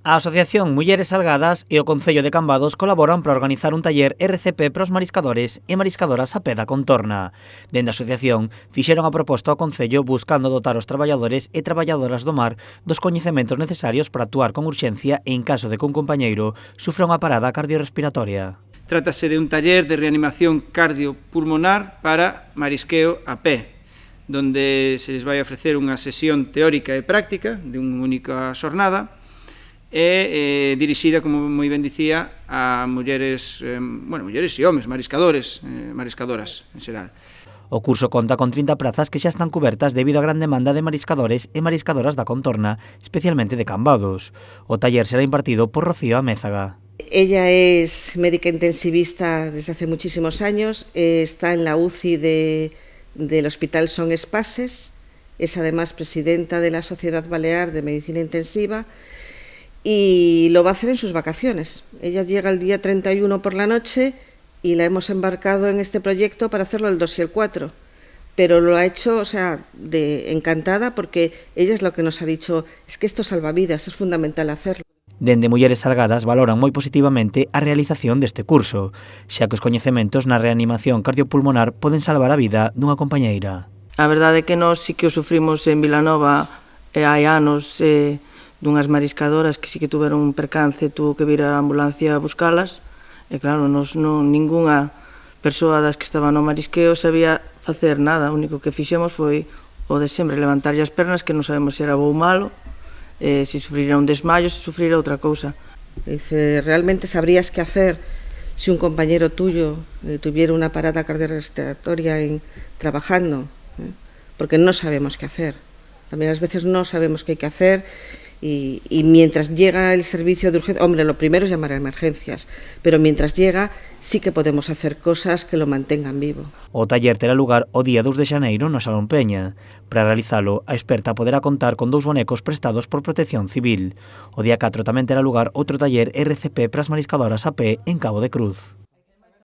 A Asociación Mulleres Salgadas e o Concello de Cambados colaboran para organizar un taller RCP para os mariscadores e mariscadoras a pé da contorna. Dende a asociación, fixeron a proposta ao Concello buscando dotar os traballadores e traballadoras do mar dos coñecementos necesarios para actuar con urxencia e en caso de que un compañeiro sufra unha parada cardiorrespiratoria. Trátase de un taller de reanimación cardiopulmonar para marisqueo a pé, donde se les vai ofrecer unha sesión teórica e práctica de unha única xornada e dirixida, como moi ben dicía, a mulleres, mulleres e homes, mariscadores, mariscadoras en xeral. O curso conta con 30 prazas que xa están cubertas debido á gran demanda de mariscadores e mariscadoras da contorna, especialmente de Cambados. O taller será impartido por Rocío Amézaga. Ella es médica intensivista desde hace muchísimos años, está en la UCI del Hospital Son Espases, es además presidenta de la Sociedad Balear de Medicina Intensiva y lo va a hacer en sus vacaciones. Ella llega el día 31 por la noche y la hemos embarcado en este proyecto para hacerlo el 2 y el 4. Pero lo ha hecho, encantada, porque ella es lo que nos ha dicho, es que esto salva vidas, es fundamental hacerlo. Dende Mulleres Salgadas valoran moi positivamente a realización deste curso, xa que os coñecementos na reanimación cardiopulmonar poden salvar a vida dunha compañeira. A verdade é que nós sí que o sufrimos en Vilanova hai anos, dunhas mariscadoras que sí que tuveron un percance, tuvo que vir a ambulancia a buscalas, e claro, ningunha persoa das que estaba no marisqueo sabía facer nada, o único que fixemos foi o de sempre levantarlle as pernas, que non sabemos se era bo ou malo, se sufrira un desmayo, se sufrira outra cousa. Dice, realmente sabrías qué hacer si un compañero tuyo tuviera una parada cardiorrespiratoria trabajando, porque no sabemos qué hacer. También a veces no sabemos qué hay que hacer. Y mientras llega el servicio de urgencia, hombre, lo primero es llamar a emergencias, pero mientras llega sí que podemos hacer cosas que lo mantengan vivo. O taller terá lugar o día 2 de xaneiro no Salón Peña. Para realizalo, a experta poderá contar con 2 bonecos prestados por Protección Civil. O día 4 tamén terá lugar outro taller RCP para as mariscadoras a pé en Cabo de Cruz.